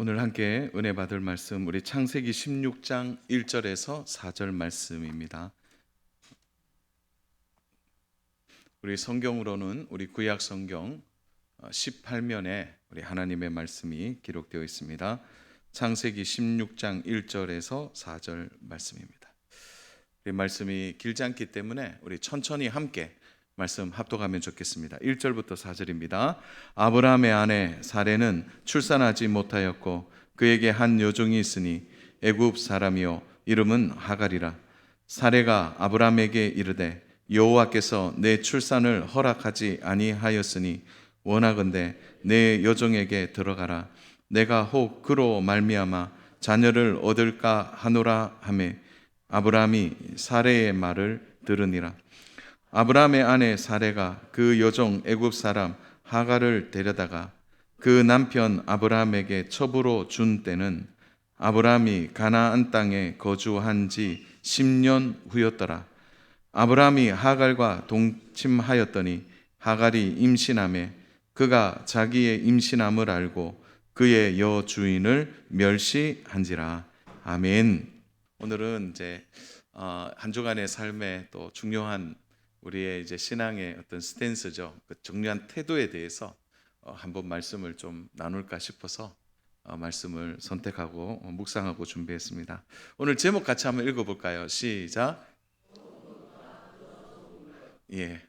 오늘 함께 은혜 받을 말씀 우리 창세기 16장 1절에서 4절 말씀입니다. 우리 성경으로는 우리 구약 성경 18면에 우리 하나님의 말씀이 기록되어 있습니다. 창세기 16장 1절에서 4절 말씀입니다. 우리 말씀이 길지 않기 때문에 우리 천천히 함께 말씀 합독하면 좋겠습니다. 1절부터 4절입니다. 아브라함의 아내 사레는 출산하지 못하였고 그에게 한 여종이 있으니 애굽 사람이요 이름은 하갈이라. 사레가 아브라함에게 이르되 여호와께서 내 출산을 허락하지 아니하였으니 원하건대 내 여종에게 들어가라. 내가 혹 그로 말미암아 자녀를 얻을까 하노라 하매 아브라함이 사레의 말을 들으니라. 아브라함의 아내 사레가 그 여종 애굽 사람 하갈을 데려다가 그 남편 아브라함에게 첩으로 준 때는 아브라함이 가나안 땅에 거주한 지 10년 후였더라. 아브라함이 하갈과 동침하였더니 하갈이 임신하매 그가 자기의 임신함을 알고 그의 여주인을 멸시한지라. 아멘. 오늘은 이제 한 주간의 삶의 또 중요한 우리의 이제 신앙의 어떤 스탠스죠. 그 중요한 태도에 대해서 한번 말씀을 좀 나눌까 싶어서 말씀을 선택하고 묵상하고 준비했습니다. 오늘 제목 같이 한번 읽어볼까요? 시작. 예.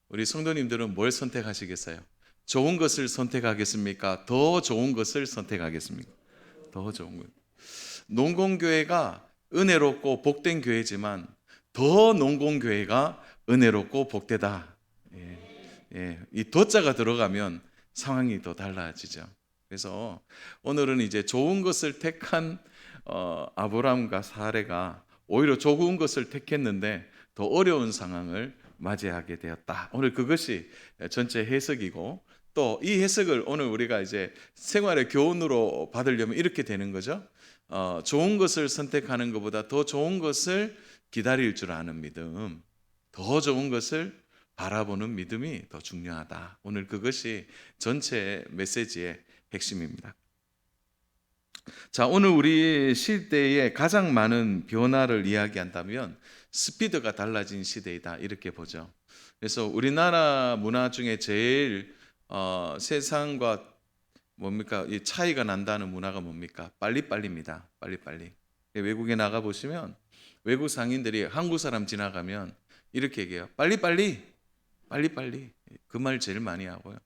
우리 성도님들은 뭘 선택하시겠어요? 좋은 것을 선택하겠습니까? 더 좋은 것을 선택하겠습니까? 더 좋은 것. 농공교회가 은혜롭고 복된 교회지만 더 농공교회가 은혜롭고 복되다. 이 더자가 들어가면 상황이 더 달라지죠. 그래서 오늘은 이제 좋은 것을 택한 아브라함과 사레가 오히려 좋은 것을 택했는데 더 어려운 상황을 맞이하게 되었다. 오늘 그것이 전체 해석이고 또 이 해석을 오늘 우리가 이제 생활의 교훈으로 받으려면 이렇게 되는 거죠. 좋은 것을 선택하는 것보다 더 좋은 것을 기다릴 줄 아는 믿음, 더 좋은 것을 바라보는 믿음이 더 중요하다. 오늘 그것이 전체 메시지의 핵심입니다. 자, 오늘 우리 시대에 가장 많은 변화를 이야기한다면 스피드가 달라진 시대이다 이렇게 보죠. 그래서 우리나라 문화 중에 제일 세상과 뭡니까? 이 차이가 난다는 문화가 뭡니까? 빨리빨리입니다. 빨리빨리. 외국에 나가 보시면 외국 상인들이 한국 사람 지나가면 이렇게 얘기해요. 빨리빨리, 빨리빨리. 그 말 제일 많이 하고요.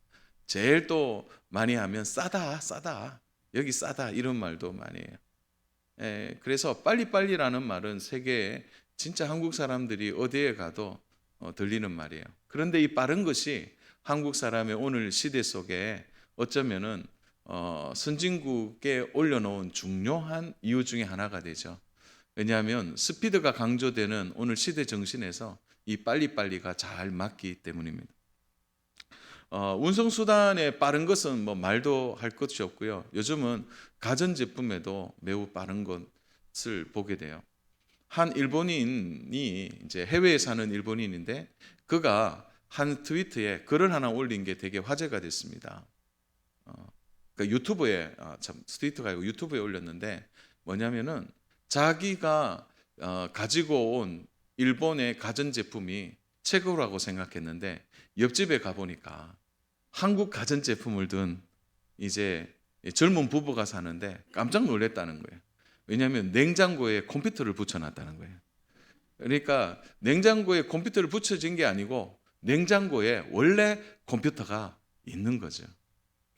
제일 또 많이 하면 싸다, 싸다. 여기 싸다 이런 말도 많이 해요. 그래서 빨리빨리라는 말은 세계에 진짜 한국 사람들이 어디에 가도 들리는 말이에요. 그런데 이 빠른 것이 한국 사람의 오늘 시대 속에 어쩌면은 선진국에 올려놓은 중요한 이유 중에 하나가 되죠. 왜냐하면 스피드가 강조되는 오늘 시대 정신에서 이 빨리빨리가 잘 맞기 때문입니다. 운송수단의 빠른 것은 뭐 말도 할 것이 없고요. 요즘은 가전제품에도 매우 빠른 것을 보게 돼요. 한 일본인이 이제 해외에 사는 일본인인데 그가 한 트위터에 글을 하나 올린 게 되게 화제가 됐습니다. 그러니까 유튜브에 트위터가 아니고 유튜브에 올렸는데 뭐냐면은 자기가 가지고 온 일본의 가전제품이 최고라고 생각했는데 옆집에 가보니까 한국 가전제품을 든 이제 젊은 부부가 사는데 깜짝 놀랐다는 거예요. 왜냐하면 냉장고에 컴퓨터를 붙여놨다는 거예요. 그러니까 냉장고에 컴퓨터를 붙여진 게 아니고 냉장고에 원래 컴퓨터가 있는 거죠.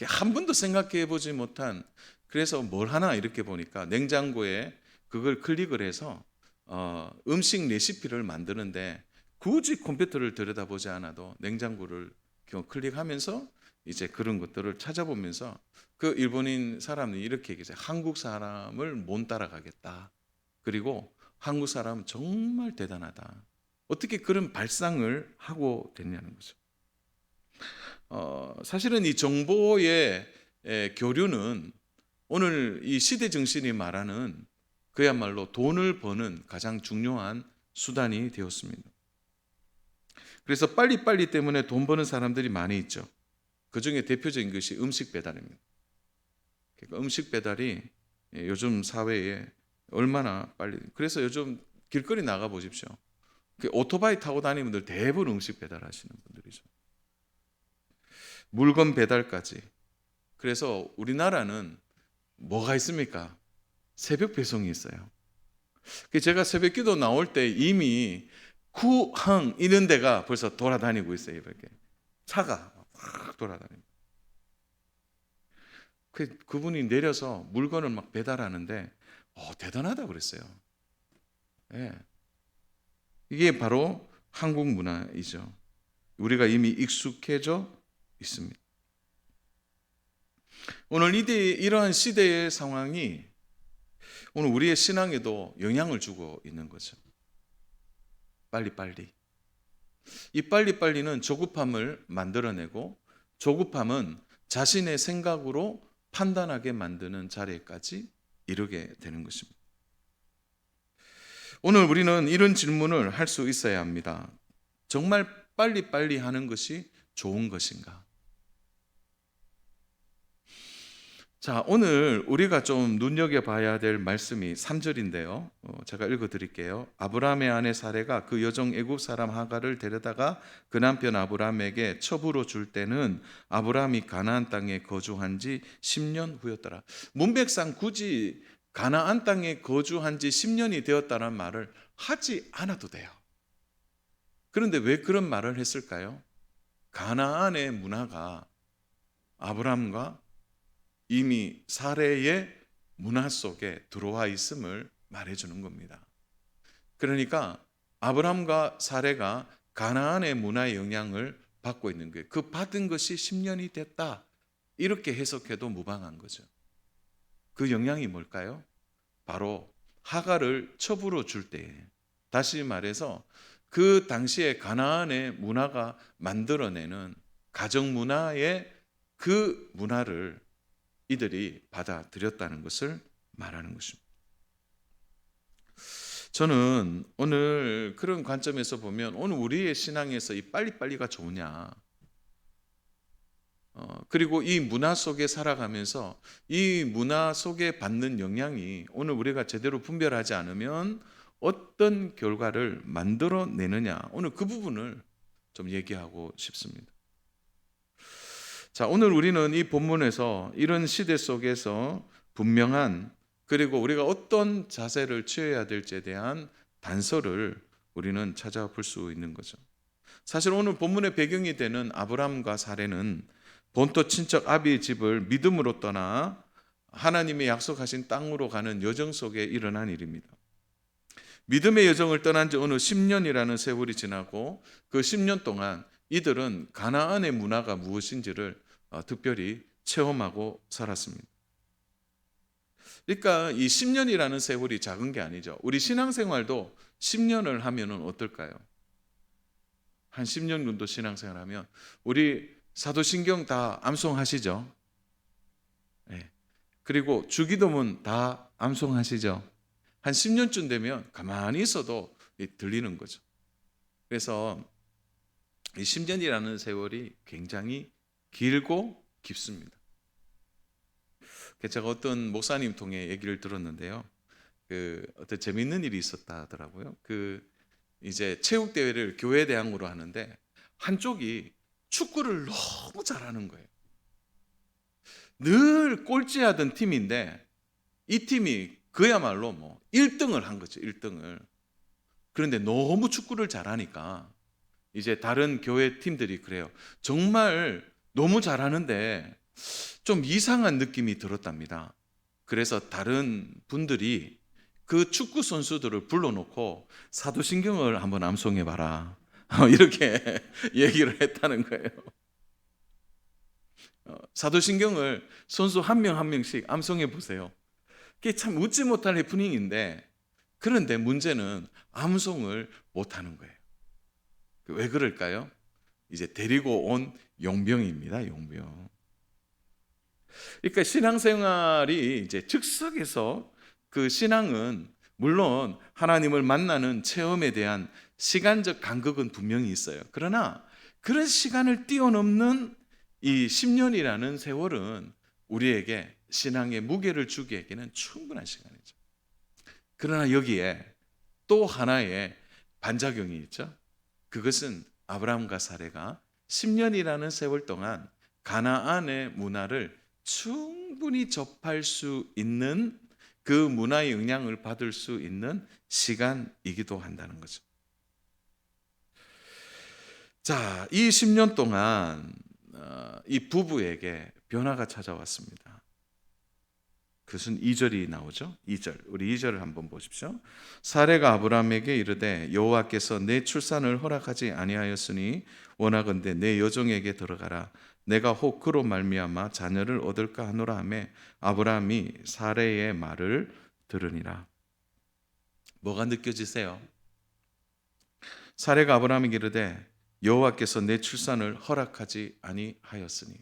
한 번도 생각해 보지 못한, 그래서 뭘 하나 이렇게 보니까 냉장고에 그걸 클릭을 해서 음식 레시피를 만드는데 굳이 컴퓨터를 들여다보지 않아도 냉장고를 클릭하면서 이제 그런 것들을 찾아보면서 그 일본인 사람이 이렇게 얘기했어요. 한국 사람을 못 따라가겠다. 그리고 한국 사람은 정말 대단하다. 어떻게 그런 발상을 하고 됐냐는 거죠. 사실은 이 정보의 교류는 오늘 이 시대 정신이 말하는 그야말로 돈을 버는 가장 중요한 수단이 되었습니다. 그래서 빨리빨리 때문에 돈 버는 사람들이 많이 있죠. 그 중에 대표적인 것이 음식 배달입니다. 그러니까 음식 배달이 요즘 사회에 얼마나 빨리, 그래서 요즘 길거리 나가 보십시오. 오토바이 타고 다니는 분들 대부분 음식 배달하시는 분들이죠. 물건 배달까지. 그래서 우리나라는 뭐가 있습니까? 새벽 배송이 있어요. 제가 새벽 기도 나올 때 이미 구항 이런 데가 벌써 돌아다니고 있어요. 이렇게 차가 확 돌아다니고. 그분이 내려서 물건을 막 배달하는데 대단하다 그랬어요. 예. 이게 바로 한국 문화이죠. 우리가 이미 익숙해져 있습니다. 오늘 이러한 시대의 상황이 오늘 우리의 신앙에도 영향을 주고 있는 거죠. 빨리빨리. 이 빨리빨리는 조급함을 만들어내고, 조급함은 자신의 생각으로 판단하게 만드는 자리까지 이르게 되는 것입니다. 오늘 우리는 이런 질문을 할 수 있어야 합니다. 정말 빨리빨리 하는 것이 좋은 것인가? 자, 오늘 우리가 좀 눈여겨봐야 될 말씀이 3절인데요. 제가 읽어드릴게요. 아브라함의 아내 사레가 그 여종 애굽 사람 하갈을 데려다가 그 남편 아브라함에게 첩으로 줄 때는 아브라함이 가나안 땅에 거주한 지 10년 후였더라. 문맥상 굳이 가나안 땅에 거주한 지 10년이 되었다는 말을 하지 않아도 돼요. 그런데 왜 그런 말을 했을까요? 가나안의 문화가 아브라함과 이미 사례의 문화 속에 들어와 있음을 말해주는 겁니다. 그러니까 아브라함과 사례가 가나안의 문화의 영향을 받고 있는 거예요. 그 받은 것이 10년이 됐다, 이렇게 해석해도 무방한 거죠. 그 영향이 뭘까요? 바로 하갈을 첩으로 줄 때에, 다시 말해서 그 당시에 가나안의 문화가 만들어내는 가정 문화의 그 문화를 이들이 받아들였다는 것을 말하는 것입니다. 저는 오늘 그런 관점에서 보면 오늘 우리의 신앙에서 이 빨리빨리가 좋으냐, 그리고 이 문화 속에 살아가면서 이 문화 속에 받는 영향이 오늘 우리가 제대로 분별하지 않으면 어떤 결과를 만들어내느냐, 오늘 그 부분을 좀 얘기하고 싶습니다. 자, 오늘 우리는 이 본문에서 이런 시대 속에서 분명한, 그리고 우리가 어떤 자세를 취해야 될지에 대한 단서를 우리는 찾아볼 수 있는 거죠. 사실 오늘 본문의 배경이 되는 아브라함과 사레는 본토 친척 아비의 집을 믿음으로 떠나 하나님의 약속하신 땅으로 가는 여정 속에 일어난 일입니다. 믿음의 여정을 떠난 지 어느 10년이라는 세월이 지나고 그 10년 동안 이들은 가나안의 문화가 무엇인지를 특별히 체험하고 살았습니다. 그러니까 이 10년이라는 세월이 작은 게 아니죠. 우리 신앙생활도 10년을 하면은 어떨까요? 한 10년 정도 신앙생활하면 우리 사도신경 다 암송하시죠? 네. 그리고 주기도문 다 암송하시죠? 한 10년쯤 되면 가만히 있어도 들리는 거죠. 그래서 이 10년이라는 세월이 굉장히 길고 깊습니다. 제가 어떤 목사님 통해 얘기를 들었는데요. 어떤 재미있는 일이 있었다 하더라고요. 이제 체육 대회를 교회 대항으로 하는데 한쪽이 축구를 너무 잘하는 거예요. 늘 꼴찌하던 팀인데 이 팀이 그야말로 뭐 1등을 한 거죠. 1등을. 그런데 너무 축구를 잘하니까 이제 다른 교회 팀들이 그래요. 정말 너무 잘하는데 좀 이상한 느낌이 들었답니다. 그래서 다른 분들이 그 축구 선수들을 불러놓고 사도신경을 한번 암송해봐라, 이렇게 얘기를 했다는 거예요. 사도신경을 선수 한 명 한 명씩 암송해 보세요. 그게 참 웃지 못할 해프닝인데, 그런데 문제는 암송을 못하는 거예요. 왜 그럴까요? 이제 데리고 온 용병입니다. 용병. 그러니까 신앙생활이 이제 즉석에서, 그 신앙은 물론 하나님을 만나는 체험에 대한 시간적 간극은 분명히 있어요. 그러나 그런 시간을 뛰어넘는 이 10년이라는 세월은 우리에게 신앙의 무게를 주기에는 충분한 시간이죠. 그러나 여기에 또 하나의 반작용이 있죠. 그것은 아브라함과 사레가 10년이라는 세월 동안 가나안의 문화를 충분히 접할 수 있는, 그 문화의 영향을 받을 수 있는 시간이기도 한다는 거죠. 자, 이 10년 동안 이 부부에게 변화가 찾아왔습니다. 그것은 2절이 나오죠. 2절. 우리 2절을 한번 보십시오. 사레가 아브라함에게 이르되 여호와께서 내 출산을 허락하지 아니하였으니 원하건대 내 여종에게 들어가라. 내가 혹 그로 말미암아 자녀를 얻을까 하노라 하며 아브라함이 사레의 말을 들으니라. 뭐가 느껴지세요? 사레가 아브라함에게 이르되 여호와께서 내 출산을 허락하지 아니하였으니.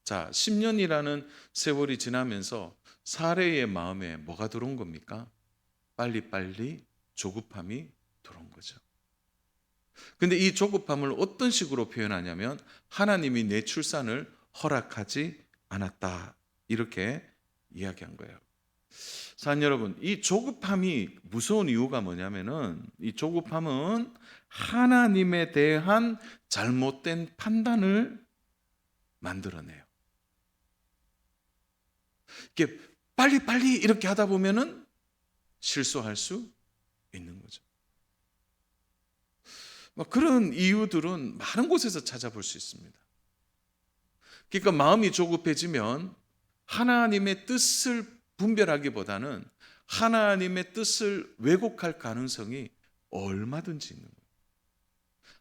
자, 10년이라는 세월이 지나면서 사레의 마음에 뭐가 들어온 겁니까? 빨리빨리 조급함이 들어온 거죠. 근데 이 조급함을 어떤 식으로 표현하냐면 하나님이 내 출산을 허락하지 않았다, 이렇게 이야기한 거예요. 사랑 여러분, 이 조급함이 무서운 이유가 뭐냐면은 이 조급함은 하나님에 대한 잘못된 판단을 만들어내요. 이게 빨리빨리 이렇게 하다 보면은 실수할 수 있는 거죠. 그런 이유들은 많은 곳에서 찾아볼 수 있습니다. 그러니까 마음이 조급해지면 하나님의 뜻을 분별하기보다는 하나님의 뜻을 왜곡할 가능성이 얼마든지 있는 거예요.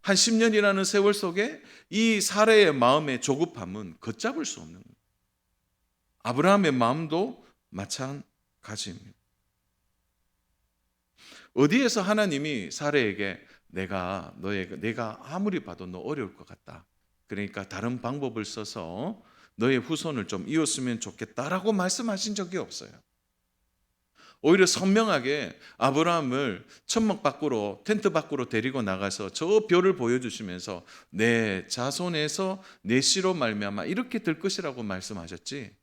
한 10년이라는 세월 속에 이 사레의 마음의 조급함은 걷잡을 수 없는 거예요. 아브라함의 마음도 마찬가지입니다. 어디에서 하나님이 사레에게 내가 아무리 봐도 너 어려울 것 같다, 그러니까 다른 방법을 써서 너의 후손을 좀 이었으면 좋겠다라고 말씀하신 적이 없어요. 오히려 선명하게 아브라함을 천막 밖으로, 텐트 밖으로 데리고 나가서 저 별을 보여주시면서 내 자손에서 내 씨로 말미암아 이렇게 될 것이라고 말씀하셨지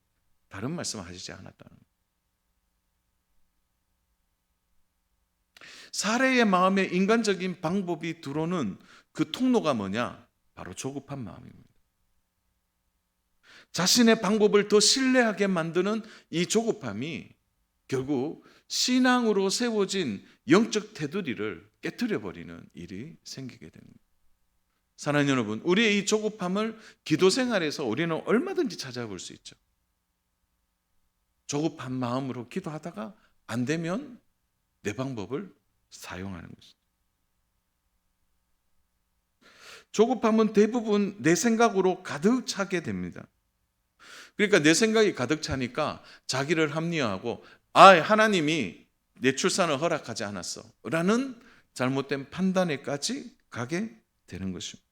다른 말씀하시지 않았다는 거예요. 사레의 마음에 인간적인 방법이 들어오는 그 통로가 뭐냐? 바로 조급한 마음입니다. 자신의 방법을 더 신뢰하게 만드는 이 조급함이 결국 신앙으로 세워진 영적 테두리를 깨트려버리는 일이 생기게 됩니다. 사랑하는 여러분, 우리의 이 조급함을 기도 생활에서 우리는 얼마든지 찾아볼 수 있죠. 조급한 마음으로 기도하다가 안 되면 내 방법을 사용하는 것이죠. 조급함은 대부분 내 생각으로 가득 차게 됩니다. 그러니까 내 생각이 가득 차니까 자기를 합리화하고 하나님이 내 출산을 허락하지 않았어 라는 잘못된 판단에까지 가게 되는 것입니다.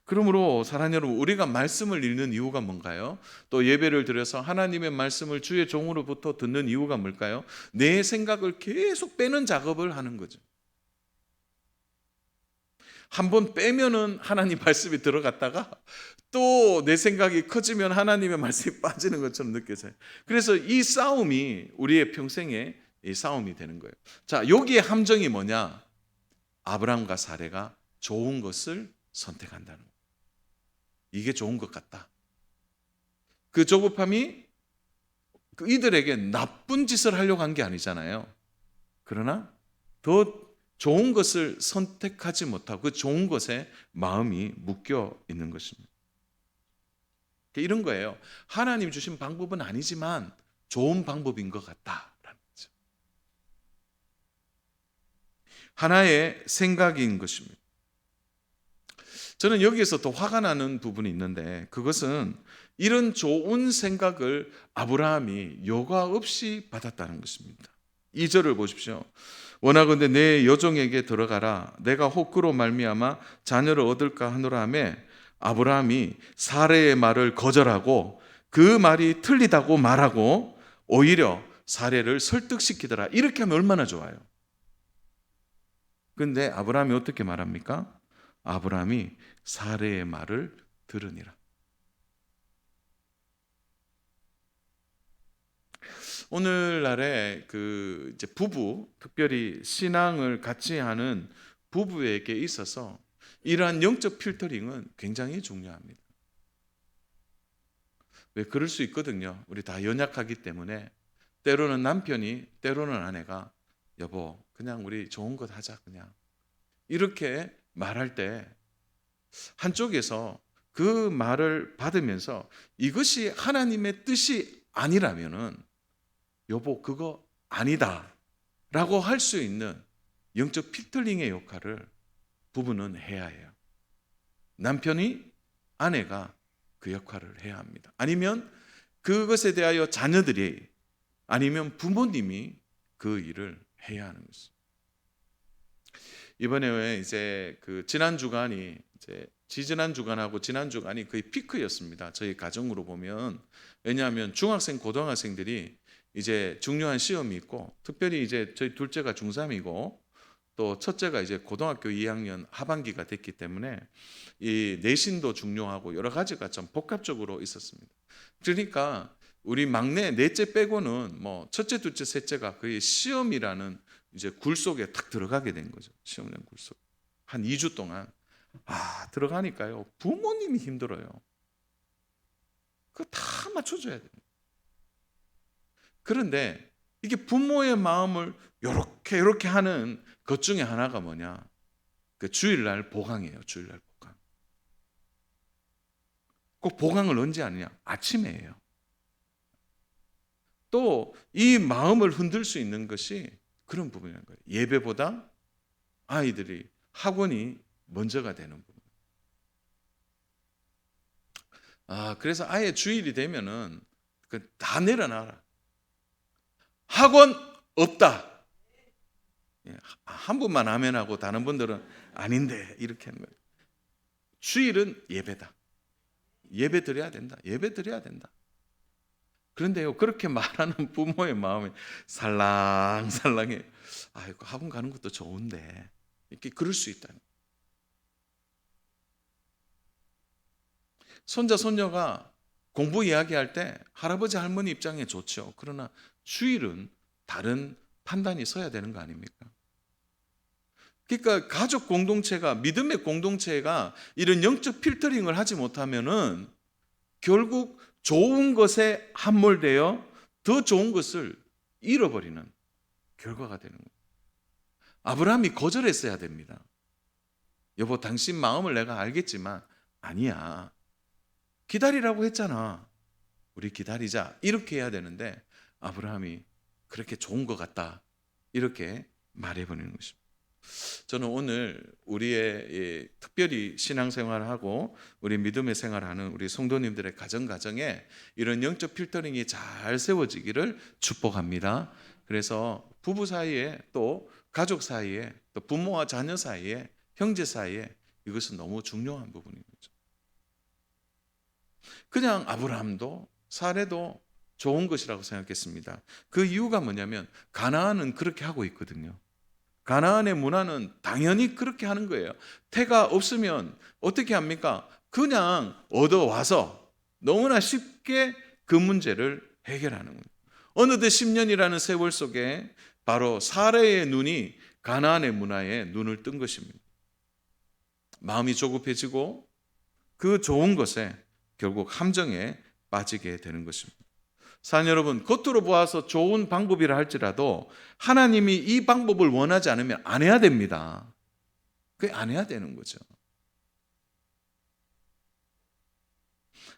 그러므로 사랑하는 여러분, 우리가 말씀을 읽는 이유가 뭔가요? 또 예배를 드려서 하나님의 말씀을 주의 종으로부터 듣는 이유가 뭘까요? 내 생각을 계속 빼는 작업을 하는 거죠. 한번 빼면은 하나님 말씀이 들어갔다가 또 내 생각이 커지면 하나님의 말씀이 빠지는 것처럼 느껴져요. 그래서 이 싸움이 우리의 평생의 이 싸움이 되는 거예요. 자, 여기에 함정이 뭐냐? 아브라함과 사레가 좋은 것을 선택한다는 거예요. 이게 좋은 것 같다. 그 조급함이 이들에게 나쁜 짓을 하려고 한 게 아니잖아요. 그러나 더 좋은 것을 선택하지 못하고 그 좋은 것에 마음이 묶여 있는 것입니다. 이런 거예요. 하나님 주신 방법은 아니지만 좋은 방법인 것 같다라는 거죠. 하나의 생각인 것입니다. 저는 여기에서 더 화가 나는 부분이 있는데 그것은 이런 좋은 생각을 아브라함이 여과 없이 받았다는 것입니다. 2절을 보십시오. 원하건대 내 여종에게 들어가라. 내가 혹 그로 말미암아 자녀를 얻을까 하노라 하며 아브라함이 사레의 말을 거절하고 그 말이 틀리다고 말하고 오히려 사레를 설득시키더라. 이렇게 하면 얼마나 좋아요. 그런데 아브라함이 어떻게 말합니까? 아브라함이 사레의 말을 들으니라. 오늘날에 그 이제 부부, 특별히 신앙을 같이 하는 부부에게 있어서 이러한 영적 필터링은 굉장히 중요합니다. 왜 그럴 수 있거든요. 우리 다 연약하기 때문에 때로는 남편이, 때로는 아내가 여보, 그냥 우리 좋은 것 하자 그냥 이렇게 말할 때 한쪽에서 그 말을 받으면서 이것이 하나님의 뜻이 아니라면은 여보 그거 아니다 라고 할 수 있는 영적 필터링의 역할을 부부는 해야 해요. 남편이, 아내가 그 역할을 해야 합니다. 아니면 그것에 대하여 자녀들이, 아니면 부모님이 그 일을 해야 하는 것이죠. 이번에 이제 그 지난 주간이 이제 지지난 주간하고 지난 주간이 거의 피크였습니다. 저희 가정으로 보면. 왜냐하면 중학생, 고등학생들이 이제 중요한 시험이 있고, 특별히 이제 저희 둘째가 중3이고 또 첫째가 이제 고등학교 2학년 하반기가 됐기 때문에 이 내신도 중요하고 여러 가지가 좀 복합적으로 있었습니다. 그러니까 우리 막내 넷째 빼고는 뭐 첫째, 둘째, 셋째가 거의 시험이라는 이제 굴 속에 탁 들어가게 된 거죠. 시험이라는 굴 속. 한 2주 동안 들어가니까요. 부모님이 힘들어요. 그거 다 맞춰줘야 돼요. 그런데 이게 부모의 마음을 이렇게 하는 것 중에 하나가 뭐냐? 그 주일날 보강이에요. 주일날 보강. 꼭 보강을 언제 하느냐? 아침에예요. 또 이 마음을 흔들 수 있는 것이 그런 부분인 거예요. 예배보다 아이들이 학원이 먼저가 되는 부분. 그래서 아예 주일이 되면은 다 내려놔라. 학원 없다. 한 분만 아멘하고 다른 분들은 아닌데 이렇게 하는 거예요. 주일은 예배다. 예배 드려야 된다. 예배 드려야 된다. 그런데요, 그렇게 말하는 부모의 마음이 살랑살랑해. 아이고, 학원 가는 것도 좋은데 이렇게 그럴 수 있다. 손자 손녀가 공부 이야기할 때 할아버지 할머니 입장에 좋죠. 그러나 주일은 다른 판단이 서야 되는 거 아닙니까? 그러니까 가족 공동체가, 믿음의 공동체가 이런 영적 필터링을 하지 못하면은 결국 좋은 것에 함몰되어 더 좋은 것을 잃어버리는 결과가 되는 거예요. 아브라함이 거절했어야 됩니다. 여보, 당신 마음을 내가 알겠지만 아니야. 기다리라고 했잖아. 우리 기다리자. 이렇게 해야 되는데 아브라함이 그렇게 좋은 것 같다. 이렇게 말해버리는 것입니다. 저는 오늘 우리의 특별히 신앙생활하고 우리 믿음의 생활하는 우리 성도님들의 가정에 이런 영적 필터링이 잘 세워지기를 축복합니다. 그래서 부부 사이에 또 가족 사이에 또 부모와 자녀 사이에 형제 사이에 이것은 너무 중요한 부분인 거죠. 그냥 아브라함도 사레도 좋은 것이라고 생각했습니다. 그 이유가 뭐냐면 가나안은 그렇게 하고 있거든요. 가나안의 문화는 당연히 그렇게 하는 거예요. 태가 없으면 어떻게 합니까? 그냥 얻어와서 너무나 쉽게 그 문제를 해결하는 거예요. 어느덧 10년이라는 세월 속에 바로 사레의 눈이 가나안의 문화에 눈을 뜬 것입니다. 마음이 조급해지고 그 좋은 것에 결국 함정에 빠지게 되는 것입니다. 사랑 여러분, 겉으로 보아서 좋은 방법이라 할지라도 하나님이 이 방법을 원하지 않으면 안 해야 됩니다. 그게 안 해야 되는 거죠.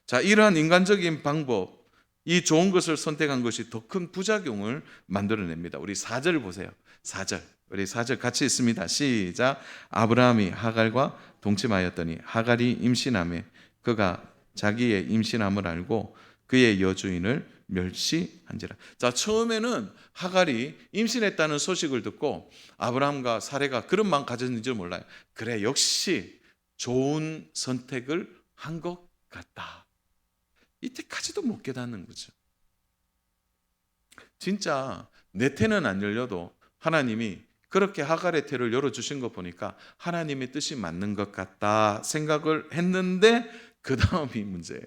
자, 이러한 인간적인 방법, 이 좋은 것을 선택한 것이 더 큰 부작용을 만들어냅니다. 우리 4절 보세요. 4절. 우리 4절 같이 있습니다. 시작. 아브라함이 하갈과 동침하였더니 하갈이 임신하매 그가 자기의 임신함을 알고 그의 여주인을 멸시한지라. 자, 처음에는 하갈이 임신했다는 소식을 듣고 아브라함과 사레가 그런 마음 가졌는지 몰라요. 그래, 역시 좋은 선택을 한 것 같다. 이때까지도 못 깨닫는 거죠. 진짜 내 태는 안 열려도 하나님이 그렇게 하갈의 태를 열어주신 거 보니까 하나님의 뜻이 맞는 것 같다 생각을 했는데 그 다음이 문제예요.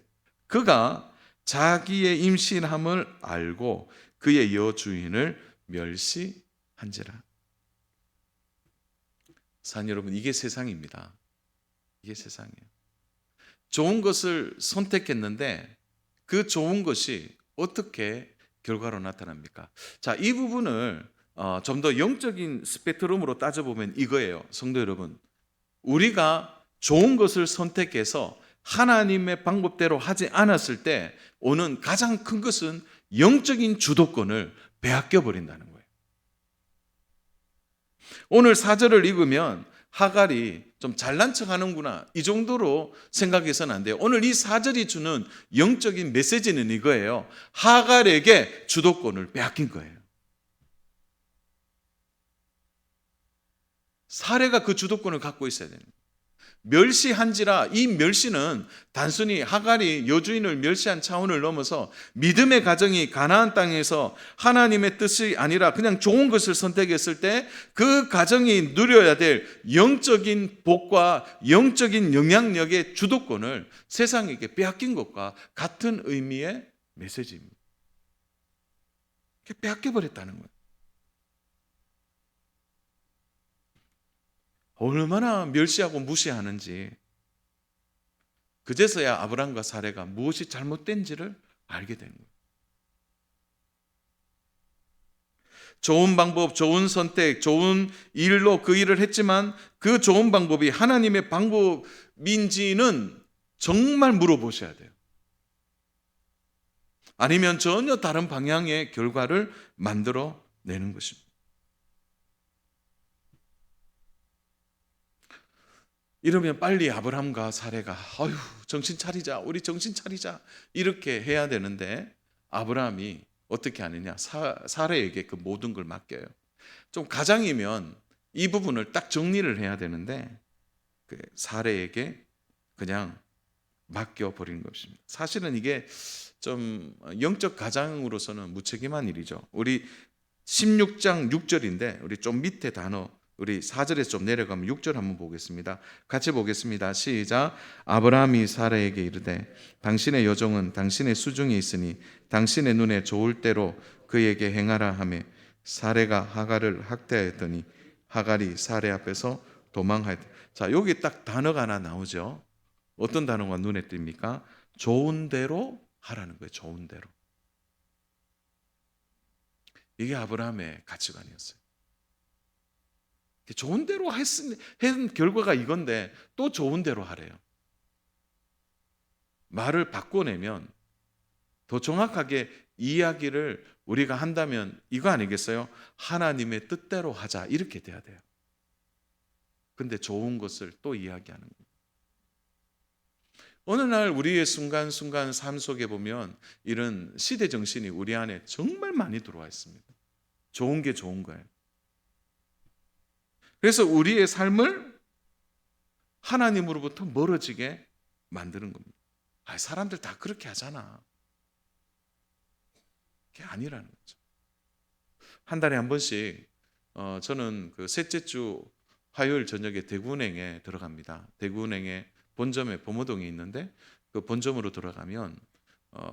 그가 자기의 임신함을 알고 그의 여주인을 멸시한지라. 사랑 여러분, 이게 세상입니다. 이게 세상이에요. 좋은 것을 선택했는데 그 좋은 것이 어떻게 결과로 나타납니까? 자, 이 부분을 좀 더 영적인 스펙트럼으로 따져보면 이거예요. 성도 여러분, 우리가 좋은 것을 선택해서 하나님의 방법대로 하지 않았을 때 오는 가장 큰 것은 영적인 주도권을 빼앗겨 버린다는 거예요. 오늘 4절을 읽으면 하갈이 좀 잘난 척 하는구나, 이 정도로 생각해서는 안 돼요. 오늘 이 4절이 주는 영적인 메시지는 이거예요. 하갈에게 주도권을 빼앗긴 거예요. 사례가 그 주도권을 갖고 있어야 됩니다. 멸시한지라, 이 멸시는 단순히 하갈이 여주인을 멸시한 차원을 넘어서 믿음의 가정이 가나안 땅에서 하나님의 뜻이 아니라 그냥 좋은 것을 선택했을 때 그 가정이 누려야 될 영적인 복과 영적인 영향력의 주도권을 세상에게 빼앗긴 것과 같은 의미의 메시지입니다. 빼앗겨 버렸다는 거예요. 얼마나 멸시하고 무시하는지, 그제서야 아브라함과 사레가 무엇이 잘못된지를 알게 된 거예요. 좋은 방법, 좋은 선택, 좋은 일로 그 일을 했지만 그 좋은 방법이 하나님의 방법인지는 정말 물어보셔야 돼요. 아니면 전혀 다른 방향의 결과를 만들어 내는 것입니다. 이러면 빨리 아브라함과 사레가 아유, 정신 차리자, 우리 정신 차리자, 이렇게 해야 되는데 아브라함이 어떻게 하느냐, 사레에게 그 모든 걸 맡겨요. 좀 가장이면 이 부분을 딱 정리를 해야 되는데 그 사레에게 그냥 맡겨버리는 것입니다. 사실은 이게 좀 영적 가장으로서는 무책임한 일이죠. 우리 16장 6절인데 우리 좀 밑에 단어, 우리 4절에서 좀 내려가면 6절 한번 보겠습니다. 같이 보겠습니다. 시작. 아브라함이 사라에게 이르되 당신의 여종은 당신의 수중에 있으니 당신의 눈에 좋을 대로 그에게 행하라 하며 사레가 하갈을 학대하였더니 하갈이 사레 앞에서 도망하였다. 자, 여기 딱 단어가 하나 나오죠. 어떤 단어가 눈에 띕니까? 좋은 대로 하라는 거예요. 좋은 대로. 이게 아브라함의 가치관이었어요. 좋은 대로 한 결과가 이건데 또 좋은 대로 하래요. 말을 바꿔내면 더 정확하게 이야기를 우리가 한다면 이거 아니겠어요? 하나님의 뜻대로 하자, 이렇게 돼야 돼요. 근데 좋은 것을 또 이야기하는 거예요. 어느 날 우리의 순간순간 삶 속에 보면 이런 시대 정신이 우리 안에 정말 많이 들어와 있습니다. 좋은 게 좋은 거예요. 그래서 우리의 삶을 하나님으로부터 멀어지게 만드는 겁니다. 사람들 다 그렇게 하잖아. 그게 아니라는 거죠. 한 달에 한 번씩 저는 그 셋째 주 화요일 저녁에 대구은행에 들어갑니다. 대구은행에 본점에 범어동에 있는데 그 본점으로 들어가면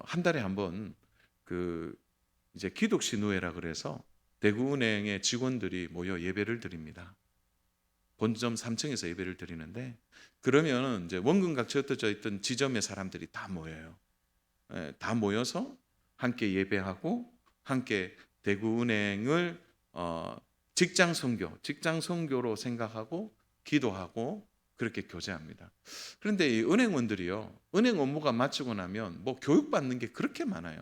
한 달에 한 번 그 이제 기독신우회라 그래서 대구은행의 직원들이 모여 예배를 드립니다. 본점 3층에서 예배를 드리는데 그러면 이제 원근각 흩어져 있던 지점의 사람들이 다 모여요. 다 모여서 함께 예배하고 함께 대구은행을 직장 선교로 생각하고 기도하고 그렇게 교제합니다. 그런데 이 은행원들이요, 은행 업무가 마치고 나면 뭐 교육받는 게 그렇게 많아요.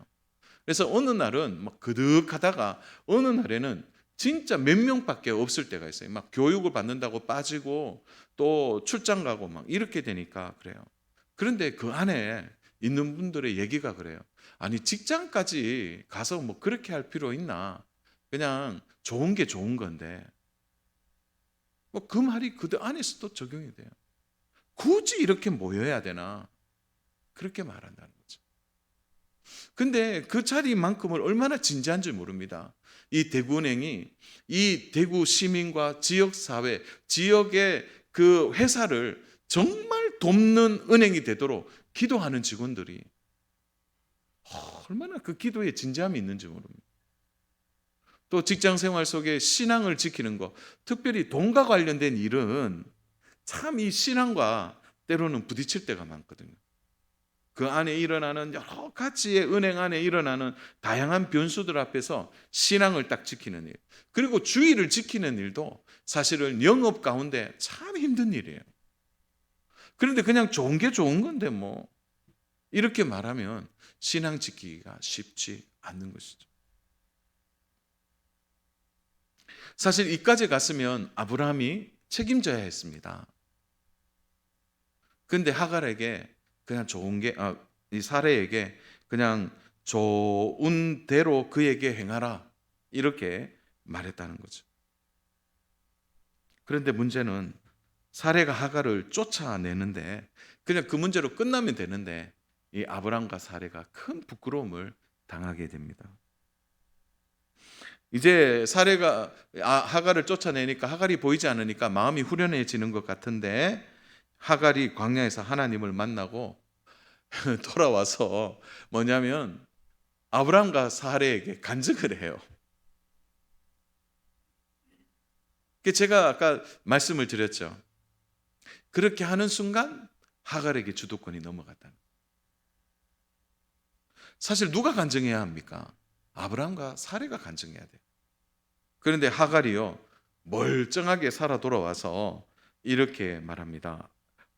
그래서 어느 날은 막 그득하다가 어느 날에는 진짜 몇 명밖에 없을 때가 있어요. 막 교육을 받는다고 빠지고 또 출장 가고 막 이렇게 되니까 그래요. 그런데 그 안에 있는 분들의 얘기가 그래요. 아니, 직장까지 가서 뭐 그렇게 할 필요 있나? 그냥 좋은 게 좋은 건데. 뭐 그 말이 그들 안에서도 적용이 돼요. 굳이 이렇게 모여야 되나? 그렇게 말한다는 거죠. 근데 그 자리만큼을 얼마나 진지한지 모릅니다. 이 대구은행이 이 대구 시민과 지역사회, 지역의 그 회사를 정말 돕는 은행이 되도록 기도하는 직원들이 얼마나 그 기도에 진지함이 있는지 모릅니다. 또 직장 생활 속에 신앙을 지키는 것, 특별히 돈과 관련된 일은 참 이 신앙과 때로는 부딪힐 때가 많거든요. 그 안에 일어나는 여러 가지의 은행 안에 일어나는 다양한 변수들 앞에서 신앙을 딱 지키는 일, 그리고 주의를 지키는 일도 사실은 영업 가운데 참 힘든 일이에요. 그런데 그냥 좋은 게 좋은 건데 뭐 이렇게 말하면 신앙 지키기가 쉽지 않는 것이죠. 사실 이까지 갔으면 아브라함이 책임져야 했습니다. 근데 하갈에게 그냥 좋은 게, 이 사례에게 그냥 좋은 대로 그에게 행하라 이렇게 말했다는 거죠. 그런데 문제는 사례가 하갈을 쫓아내는데 그냥 그 문제로 끝나면 되는데 이 아브람과 사례가 큰 부끄러움을 당하게 됩니다. 이제 사례가 하갈을 쫓아내니까 하갈이 보이지 않으니까 마음이 후련해지는 것 같은데 하갈이 광야에서 하나님을 만나고 돌아와서 뭐냐면 아브람과 사례에게 간증을 해요. 제가 아까 말씀을 드렸죠. 그렇게 하는 순간 하갈에게 주도권이 넘어갔다는. 사실 누가 간증해야 합니까? 아브람과 사례가 간증해야 돼요. 그런데 하갈이요 멀쩡하게 살아 돌아와서 이렇게 말합니다.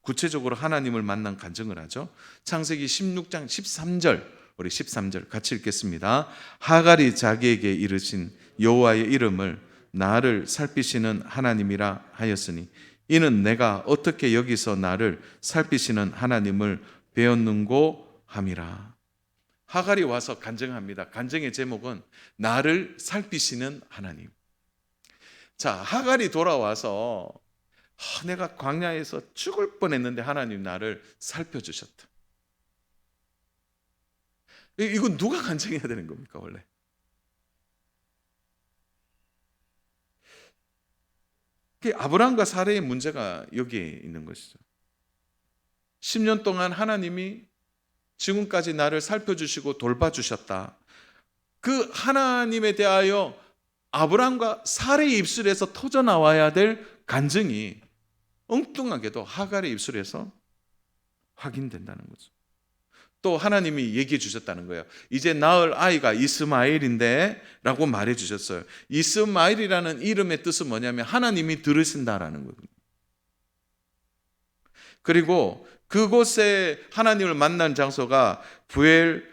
구체적으로 하나님을 만난 간증을 하죠. 창세기 16장 13절, 우리 13절 같이 읽겠습니다. 하갈이 자기에게 이르신 여호와의 이름을 나를 살피시는 하나님이라 하였으니 이는 내가 어떻게 여기서 나를 살피시는 하나님을 배웠는고 함이라. 하갈이 와서 간증합니다. 간증의 제목은 나를 살피시는 하나님. 자, 하갈이 돌아와서 내가 광야에서 죽을 뻔했는데 하나님 나를 살펴주셨다. 이건 누가 간증해야 되는 겁니까 원래? 아브람과 사례의 문제가 여기에 있는 것이죠. 10년 동안 하나님이 지금까지 나를 살펴주시고 돌봐주셨다. 그 하나님에 대하여 아브람과 사례의 입술에서 터져나와야 될 간증이 엉뚱하게도 하갈의 입술에서 확인된다는 거죠. 또 하나님이 얘기해 주셨다는 거예요. 이제 낳을 아이가 이스마엘인데 라고 말해 주셨어요. 이스마엘이라는 이름의 뜻은 뭐냐면 하나님이 들으신다라는 거거든요. 그리고 그곳에 하나님을 만난 장소가 부엘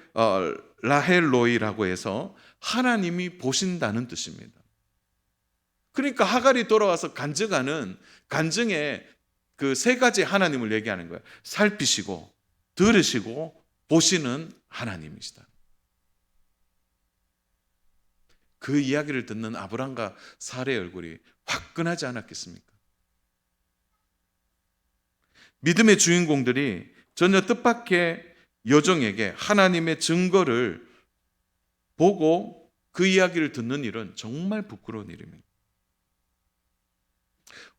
라헬로이라고 해서 하나님이 보신다는 뜻입니다. 그러니까 하갈이 돌아와서 간증하는 간증에 그 세 가지 하나님을 얘기하는 거예요. 살피시고 들으시고 보시는 하나님이시다. 그 이야기를 듣는 아브람과 사례의 얼굴이 화끈하지 않았겠습니까? 믿음의 주인공들이 전혀 뜻밖의 여종에게 하나님의 증거를 보고 그 이야기를 듣는 일은 정말 부끄러운 일입니다.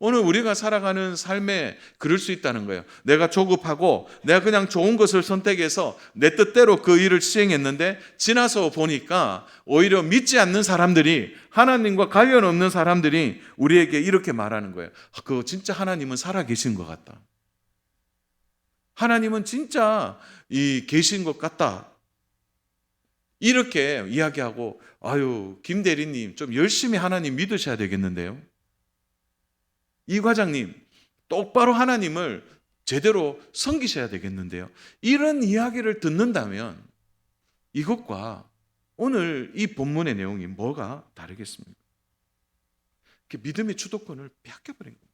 오늘 우리가 살아가는 삶에 그럴 수 있다는 거예요. 내가 조급하고 내가 그냥 좋은 것을 선택해서 내 뜻대로 그 일을 시행했는데 지나서 보니까 오히려 믿지 않는 사람들이, 하나님과 관련 없는 사람들이 우리에게 이렇게 말하는 거예요. 그거 진짜 하나님은 살아계신 것 같다. 하나님은 진짜 계신 것 같다. 이렇게 이야기하고, 아유, 김 대리님 좀 열심히 하나님 믿으셔야 되겠는데요. 이 과장님 똑바로 하나님을 제대로 섬기셔야 되겠는데요. 이런 이야기를 듣는다면 이것과 오늘 이 본문의 내용이 뭐가 다르겠습니까? 믿음의 주도권을 뺏겨버린 겁니다.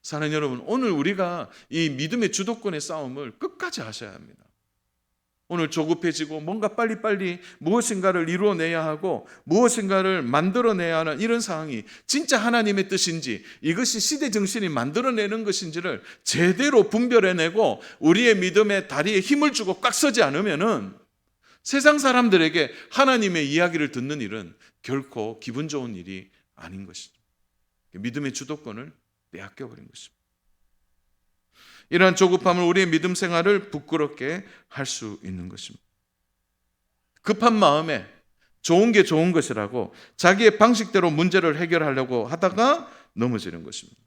사랑하는 여러분, 오늘 우리가 이 믿음의 주도권의 싸움을 끝까지 하셔야 합니다. 오늘 조급해지고 뭔가 빨리빨리 무엇인가를 이루어내야 하고 무엇인가를 만들어내야 하는 이런 상황이 진짜 하나님의 뜻인지, 이것이 시대 정신이 만들어내는 것인지를 제대로 분별해내고 우리의 믿음의 다리에 힘을 주고 꽉 서지 않으면은 세상 사람들에게 하나님의 이야기를 듣는 일은 결코 기분 좋은 일이 아닌 것이죠. 믿음의 주도권을 빼앗겨버린 것입니다. 이러한 조급함을 우리의 믿음 생활을 부끄럽게 할 수 있는 것입니다. 급한 마음에 좋은 게 좋은 것이라고 자기의 방식대로 문제를 해결하려고 하다가 넘어지는 것입니다.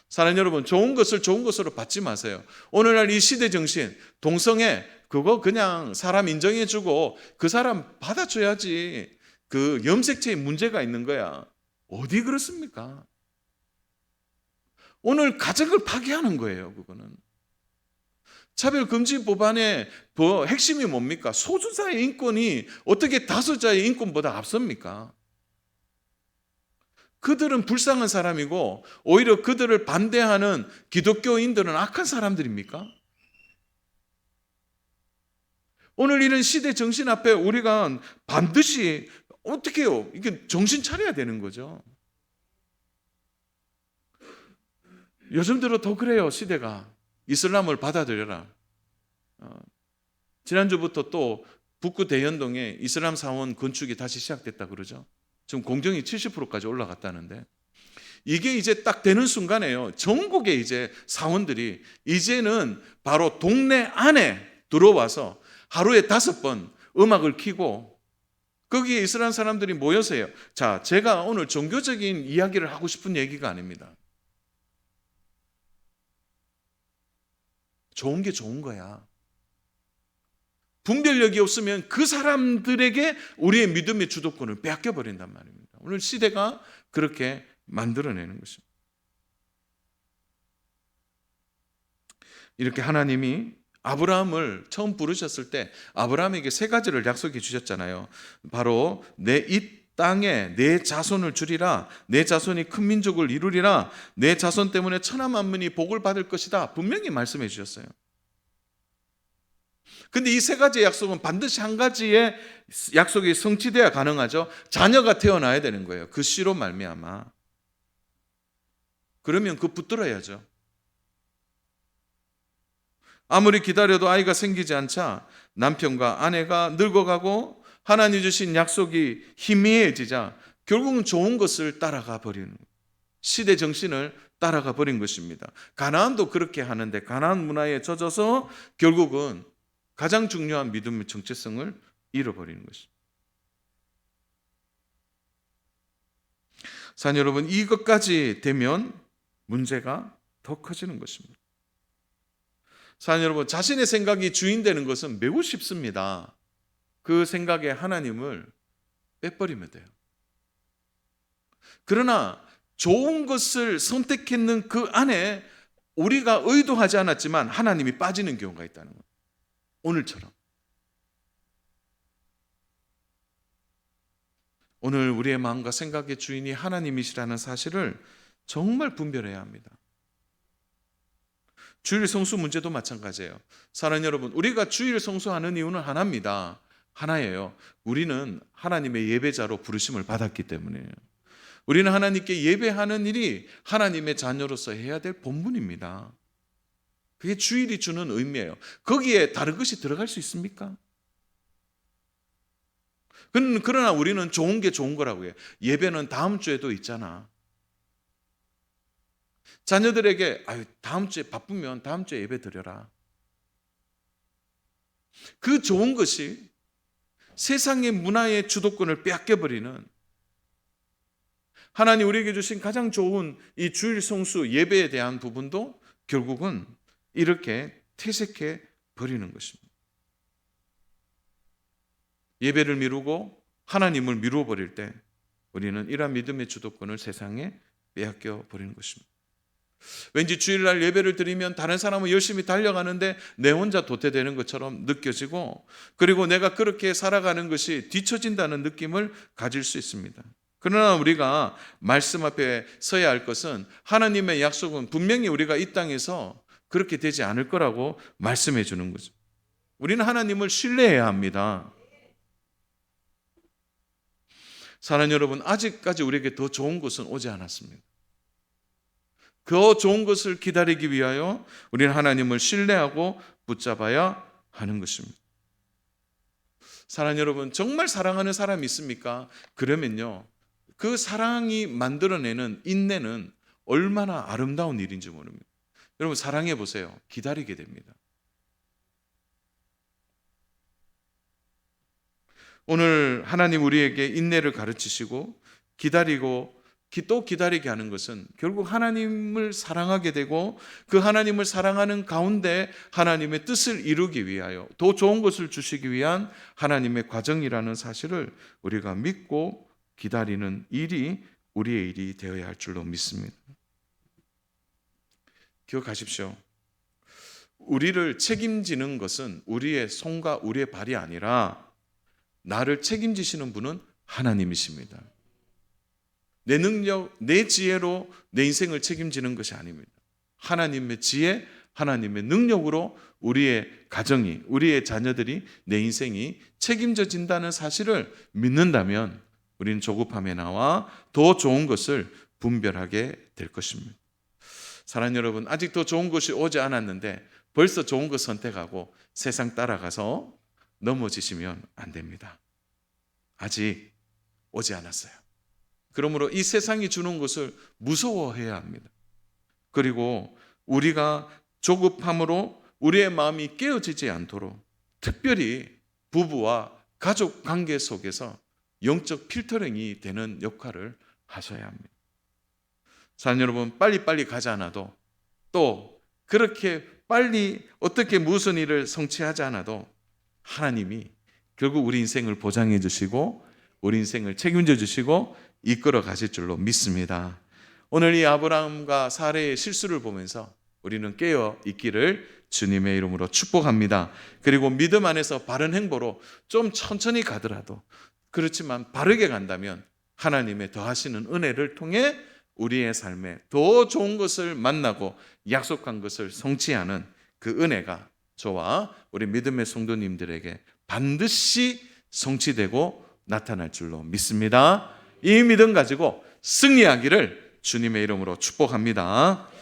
사랑하는 여러분, 좋은 것을 좋은 것으로 받지 마세요. 오늘날 이 시대 정신, 동성애, 그거 그냥 사람 인정해주고 그 사람 받아줘야지. 그 염색체에 문제가 있는 거야. 어디 그렇습니까? 오늘 가정을 파괴하는 거예요, 그거는. 차별금지 법안의 핵심이 뭡니까? 소수자의 인권이 어떻게 다수자의 인권보다 앞섭니까? 그들은 불쌍한 사람이고 오히려 그들을 반대하는 기독교인들은 악한 사람들입니까? 오늘 이런 시대 정신 앞에 우리가 반드시 어떻게 해요? 이게 정신 차려야 되는 거죠. 요즘 들어 더 그래요, 시대가. 이슬람을 받아들여라. 지난주부터 또 북구 대연동에 이슬람 사원 건축이 다시 시작됐다 그러죠. 지금 공정이 70%까지 올라갔다는데, 이게 이제 딱 되는 순간에요. 전국에 이제 사원들이 이제는 바로 동네 안에 들어와서 하루에 5번 음악을 켜고 거기에 이슬람 사람들이 모여서요. 자, 제가 오늘 종교적인 이야기를 하고 싶은 얘기가 아닙니다. 좋은 게 좋은 거야. 분별력이 없으면 그 사람들에게 우리의 믿음의 주도권을 빼앗겨 버린단 말입니다. 오늘 시대가 그렇게 만들어내는 것입니다. 이렇게 하나님이 아브라함을 처음 부르셨을 때 아브라함에게 3가지를 약속해 주셨잖아요. 바로 내 이 땅에 내 자손을 주리라, 내 자손이 큰 민족을 이루리라, 내 자손 때문에 천하 만민이 복을 받을 것이다. 분명히 말씀해 주셨어요. 근데 이 3가지 약속은 반드시 한 가지의 약속이 성취돼야 가능하죠. 자녀가 태어나야 되는 거예요. 그 씨로 말미암아. 그러면 그 붙들어야죠. 아무리 기다려도 아이가 생기지 않자 남편과 아내가 늙어가고 하나님 주신 약속이 희미해지자 결국은 좋은 것을 따라가 버리는, 시대 정신을 따라가 버린 것입니다. 가나안도 그렇게 하는데 가나안 문화에 젖어서 결국은 가장 중요한 믿음의 정체성을 잃어버리는 것입니다. 사랑하는 여러분, 이것까지 되면 문제가 더 커지는 것입니다. 사랑하는 여러분, 자신의 생각이 주인 되는 것은 매우 쉽습니다. 그 생각에 하나님을 빼버리면 돼요. 그러나 좋은 것을 선택했는 그 안에 우리가 의도하지 않았지만 하나님이 빠지는 경우가 있다는 거예요. 오늘처럼. 오늘 우리의 마음과 생각의 주인이 하나님이시라는 사실을 정말 분별해야 합니다. 주일 성수 문제도 마찬가지예요. 사랑하는 여러분, 우리가 주일 성수하는 이유는 하나입니다. 하나예요. 우리는 하나님의 예배자로 부르심을 받았기 때문이에요. 우리는 하나님께 예배하는 일이 하나님의 자녀로서 해야 될 본분입니다. 그게 주일이 주는 의미예요. 거기에 다른 것이 들어갈 수 있습니까? 그러나 우리는 좋은 게 좋은 거라고 해요. 예배는 다음 주에도 있잖아. 자녀들에게 다음 주에 바쁘면 다음 주에 예배 드려라. 그 좋은 것이 세상의 문화의 주도권을 빼앗겨버리는, 하나님 우리에게 주신 가장 좋은 이 주일 성수 예배에 대한 부분도 결국은 이렇게 퇴색해 버리는 것입니다. 예배를 미루고 하나님을 미루어 버릴 때 우리는 이러한 믿음의 주도권을 세상에 빼앗겨 버리는 것입니다. 왠지 주일날 예배를 드리면 다른 사람은 열심히 달려가는데 내 혼자 도태되는 것처럼 느껴지고, 그리고 내가 그렇게 살아가는 것이 뒤처진다는 느낌을 가질 수 있습니다. 그러나 우리가 말씀 앞에 서야 할 것은 하나님의 약속은 분명히 우리가 이 땅에서 그렇게 되지 않을 거라고 말씀해 주는 거죠. 우리는 하나님을 신뢰해야 합니다. 사랑하는 여러분, 아직까지 우리에게 더 좋은 것은 오지 않았습니다. 그 좋은 것을 기다리기 위하여 우리는 하나님을 신뢰하고 붙잡아야 하는 것입니다. 사랑하는 여러분, 정말 사랑하는 사람이 있습니까? 그러면요, 그 사랑이 만들어내는 인내는 얼마나 아름다운 일인지 모릅니다. 여러분 사랑해 보세요. 기다리게 됩니다. 오늘 하나님 우리에게 인내를 가르치시고 기다리고 또 기다리게 하는 것은 결국 하나님을 사랑하게 되고 그 하나님을 사랑하는 가운데 하나님의 뜻을 이루기 위하여 더 좋은 것을 주시기 위한 하나님의 과정이라는 사실을 우리가 믿고 기다리는 일이 우리의 일이 되어야 할 줄로 믿습니다. 기억하십시오. 우리를 책임지는 것은 우리의 손과 우리의 발이 아니라 나를 책임지시는 분은 하나님이십니다. 내 능력, 내 지혜로 내 인생을 책임지는 것이 아닙니다. 하나님의 지혜, 하나님의 능력으로 우리의 가정이, 우리의 자녀들이, 내 인생이 책임져진다는 사실을 믿는다면 우리는 조급함에 나와 더 좋은 것을 분별하게 될 것입니다. 사랑하는 여러분, 아직 더 좋은 것이 오지 않았는데 벌써 좋은 것 선택하고 세상 따라가서 넘어지시면 안 됩니다. 아직 오지 않았어요. 그러므로 이 세상이 주는 것을 무서워해야 합니다. 그리고 우리가 조급함으로 우리의 마음이 깨어지지 않도록 특별히 부부와 가족 관계 속에서 영적 필터링이 되는 역할을 하셔야 합니다. 사랑하는 여러분, 빨리빨리 가지 않아도 또 그렇게 빨리 어떻게 무슨 일을 성취하지 않아도 하나님이 결국 우리 인생을 보장해 주시고 우리 인생을 책임져 주시고 이끌어 가실 줄로 믿습니다. 오늘 이 아브라함과 사라의 실수를 보면서 우리는 깨어 있기를 주님의 이름으로 축복합니다. 그리고 믿음 안에서 바른 행보로 좀 천천히 가더라도 그렇지만 바르게 간다면 하나님의 더하시는 은혜를 통해 우리의 삶에 더 좋은 것을 만나고 약속한 것을 성취하는 그 은혜가 저와 우리 믿음의 성도님들에게 반드시 성취되고 나타날 줄로 믿습니다. 이 믿음 가지고 승리하기를 주님의 이름으로 축복합니다.